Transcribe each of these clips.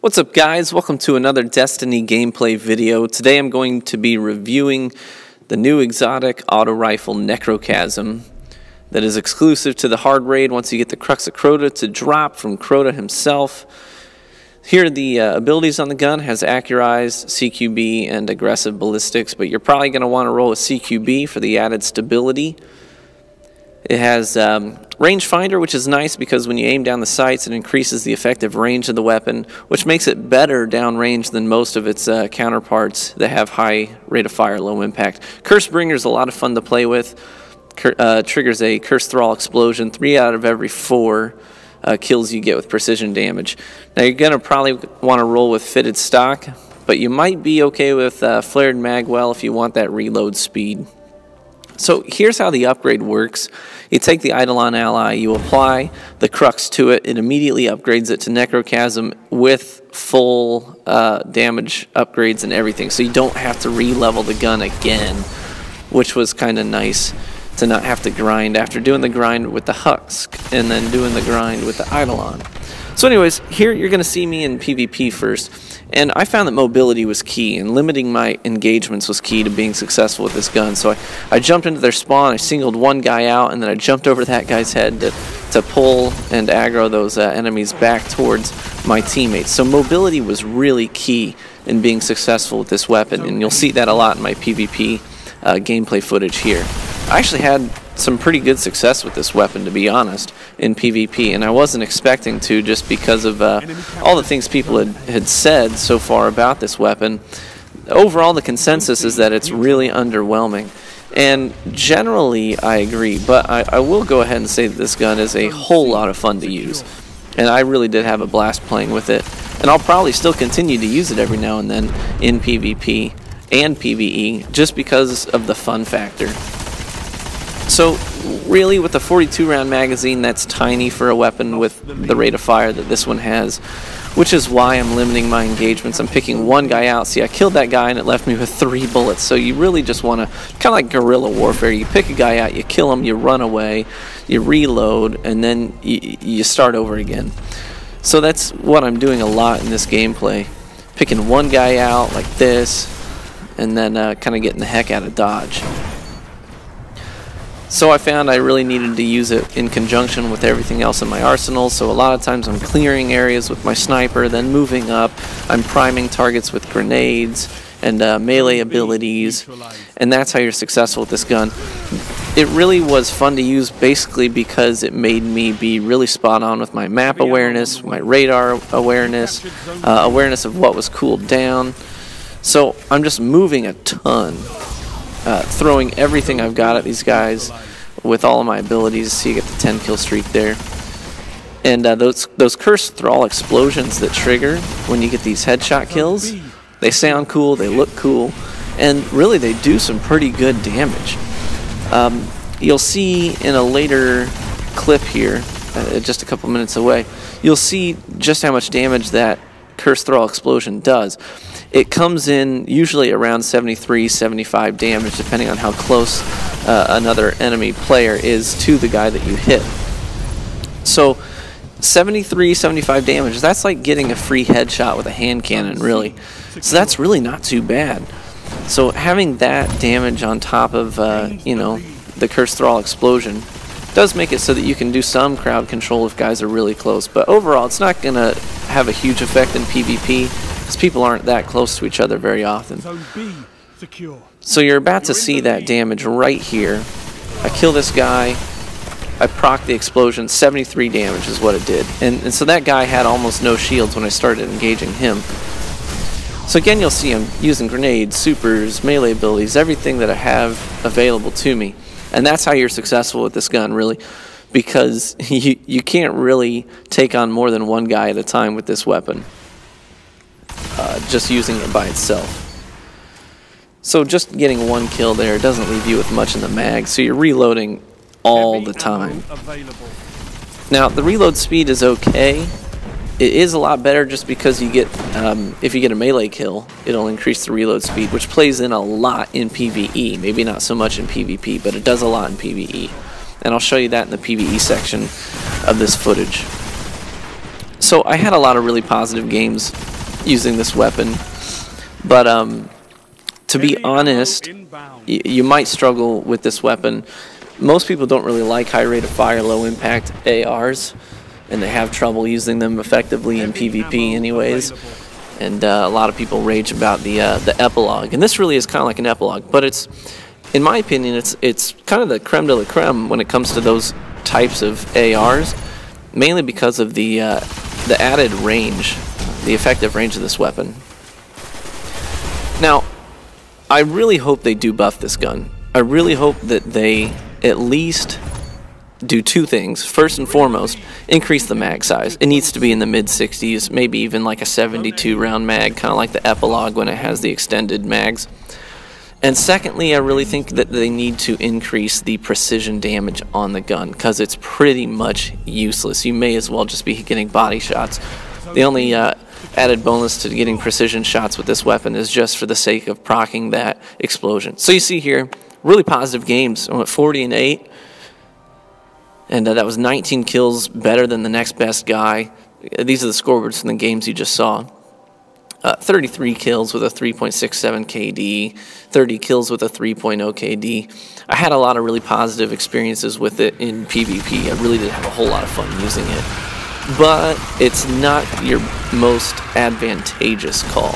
What's up, guys? Welcome to another Destiny gameplay video. Today I'm going to be reviewing the new exotic auto rifle Necrochasm that is exclusive to the hard raid once you get the Crux of Crota to drop from Crota himself. Here are the abilities on the gun. It has Accurized, CQB, and Aggressive Ballistics, but you're probably going to want to roll with CQB for the added stability. It has rangefinder, which is nice because when you aim down the sights, it increases the effective range of the weapon, which makes it better downrange than most of its counterparts that have high rate of fire, low impact. Cursebringer is a lot of fun to play with. Triggers a Curse Thrall explosion. 3 out of every 4 kills you get with precision damage. Now you're going to probably want to roll with fitted stock, but you might be okay with flared magwell if you want that reload speed. So here's how the upgrade works. You take the Eidolon ally, you apply the Crux to it, it immediately upgrades it to Necrochasm with full damage upgrades and everything. So you don't have to re-level the gun again, which was kind of nice to not have to grind after doing the grind with the Husk and then doing the grind with the Eidolon. So anyways, here you're going to see me in PvP first. And I found that mobility was key, and limiting my engagements was key to being successful with this gun. So I jumped into their spawn, I singled one guy out, and then I jumped over that guy's head to pull and aggro those enemies back towards my teammates. So mobility was really key in being successful with this weapon, and you'll see that a lot in my PvP gameplay footage here. I actually had some pretty good success with this weapon, to be honest, in PvP, and I wasn't expecting to just because of all the things people had said so far about this weapon. Overall, the consensus is that it's really underwhelming, and generally I agree, but I will go ahead and say that this gun is a whole lot of fun to use, and I really did have a blast playing with it, and I'll probably still continue to use it every now and then in PvP and PvE just because of the fun factor. So really, with a 42-round magazine, that's tiny for a weapon with the rate of fire that this one has, which is why I'm limiting my engagements. I'm picking one guy out. See, I killed that guy and it left me with 3 bullets. So you really just want to, kind of like guerrilla warfare, you pick a guy out, you kill him, you run away, you reload, and then you start over again. So that's what I'm doing a lot in this gameplay. Picking one guy out like this, and then kind of getting the heck out of dodge. So I found I really needed to use it in conjunction with everything else in my arsenal, so a lot of times I'm clearing areas with my sniper, then moving up, I'm priming targets with grenades and melee abilities, and that's how you're successful with this gun. It really was fun to use basically because it made me be really spot on with my map awareness, my radar awareness, awareness of what was cooled down. So I'm just moving a ton. Throwing everything I've got at these guys with all of my abilities. See, you get the 10 kill streak there. And those Curse Thrall explosions that trigger when you get these headshot kills, they sound cool, they look cool, and really they do some pretty good damage. You'll see in a later clip here, just a couple minutes away, you'll see just how much damage that Curse Thrall explosion does. It comes in usually around 73, 75 damage, depending on how close another enemy player is to the guy that you hit. So 73, 75 damage, that's like getting a free headshot with a hand cannon, really. So that's really not too bad. So having that damage on top of, you know, the Curse Thrall explosion does make it so that you can do some crowd control if guys are really close. But overall, it's not going to have a huge effect in PvP, because people aren't that close to each other very often. So you're about to see that damage right here. I kill this guy, I proc the explosion, 73 damage is what it did. And so that guy had almost no shields when I started engaging him. So again, you'll see I'm using grenades, supers, melee abilities, everything that I have available to me. And that's how you're successful with this gun, really, because you can't really take on more than one guy at a time with this weapon. Just using it by itself. So just getting one kill there doesn't leave you with much in the mag, so you're reloading all the time. Now the reload speed is okay. It is a lot better just because you get, if you get a melee kill, it'll increase the reload speed, which plays in a lot in PvE. Maybe not so much in PvP, but it does a lot in PvE. And I'll show you that in the PvE section of this footage. So I had a lot of really positive games using this weapon. But to be honest, you might struggle with this weapon. Most people don't really like high rate of fire, low impact ARs, and they have trouble using them effectively in PvP anyways. And a lot of people rage about the epilogue, and this really is kind of like an epilogue, but it's, in my opinion, it's kind of the creme de la creme when it comes to those types of ARs, mainly because of the added range, the effective range of this weapon. Now, I really hope they do buff this gun. I really hope that they at least do two things. First and foremost, increase the mag size. It needs to be in the mid-60s, maybe even like a 72 round mag, kind of like the epilogue when it has the extended mags. And secondly, I really think that they need to increase the precision damage on the gun, because it's pretty much useless. You may as well just be getting body shots. The only added bonus to getting precision shots with this weapon is just for the sake of proccing that explosion. So you see here, really positive games. I went 40-8. And that was 19 kills, better than the next best guy. These are the scoreboards from the games you just saw. 33 kills with a 3.67 KD, 30 kills with a 3.0 KD. I had a lot of really positive experiences with it in PvP. I really did have a whole lot of fun using it. But it's not your most advantageous call.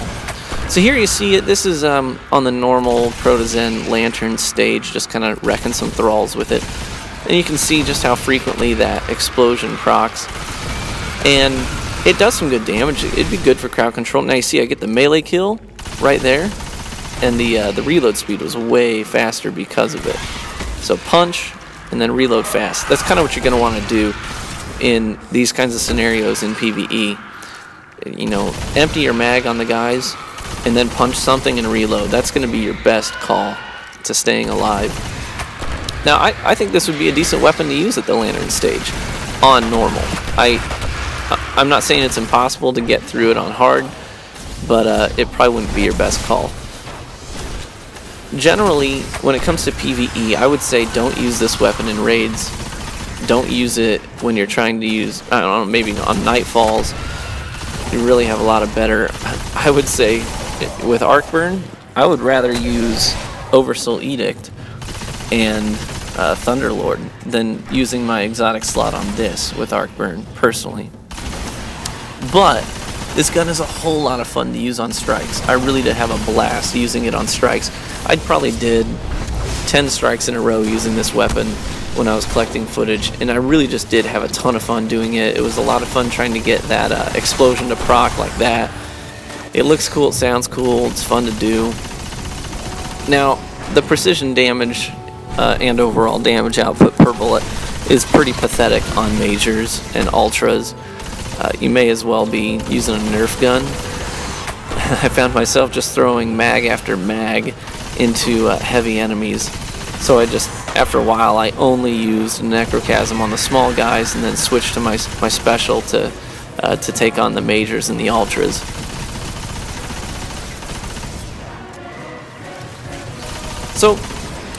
So here you see it. This is on the normal Protozen Lantern stage, just kind of wrecking some thralls with it. And you can see just how frequently that explosion procs. And it does some good damage. It'd be good for crowd control. Now you see I get the melee kill right there. And the reload speed was way faster because of it. So punch and then reload fast. That's kind of what you're going to want to do in these kinds of scenarios in PvE. You know, empty your mag on the guys and then punch something and reload. That's going to be your best call to staying alive. Now, I think this would be a decent weapon to use at the Lantern stage on normal. I'm not saying it's impossible to get through it on hard, but it probably wouldn't be your best call. Generally, when it comes to PvE, I would say don't use this weapon in raids. Don't use it when you're trying to use, I don't know, maybe on Nightfalls. You really have a lot of better, I would say, with Arcburn, I would rather use Oversoul Edict and Thunderlord than using my exotic slot on this with Arcburn, personally. But this gun is a whole lot of fun to use on strikes. I really did have a blast using it on strikes. I probably did 10 strikes in a row using this weapon when I was collecting footage, and I really just did have a ton of fun doing it. It was a lot of fun trying to get that explosion to proc like that. It looks cool, it sounds cool, it's fun to do. Now, the precision damage and overall damage output per bullet is pretty pathetic on majors and ultras. You may as well be using a Nerf gun. I found myself just throwing mag after mag into heavy enemies. So I just, after a while, I only used Necrochasm on the small guys and then switched to my special to take on the majors and the ultras. So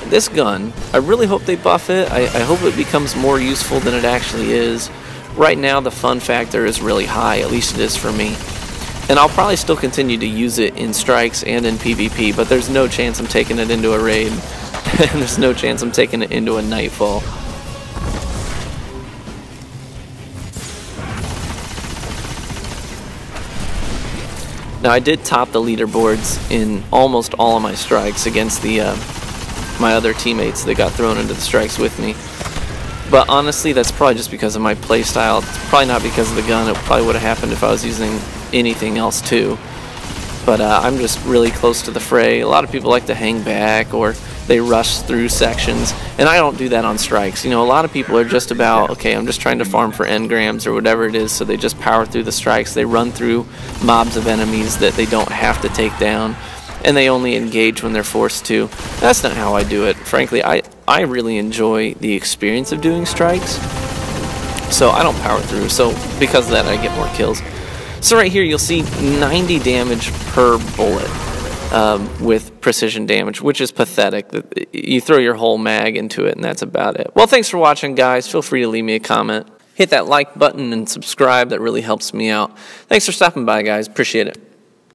this gun, I really hope they buff it. I hope it becomes more useful than it actually is. Right now the fun factor is really high, at least it is for me. And I'll probably still continue to use it in strikes and in PvP, but there's no chance I'm taking it into a raid. And there's no chance I'm taking it into a Nightfall. Now I did top the leaderboards in almost all of my strikes against my other teammates that got thrown into the strikes with me. But honestly, that's probably just because of my playstyle. It's probably not because of the gun. It probably would have happened if I was using anything else too. But I'm just really close to the fray. A lot of people like to hang back or they rush through sections, and I don't do that on strikes. You know, a lot of people are just about, okay, I'm just trying to farm for engrams or whatever it is, so they just power through the strikes. They run through mobs of enemies that they don't have to take down, and they only engage when they're forced to. That's not how I do it. Frankly, I really enjoy the experience of doing strikes, so I don't power through. So because of that, I get more kills. So right here, you'll see 90 damage per bullet with precision damage, which is pathetic. You throw your whole mag into it, and that's about it. Well, thanks for watching, guys. Feel free to leave me a comment. Hit that like button and subscribe. That really helps me out. Thanks for stopping by, guys. Appreciate it.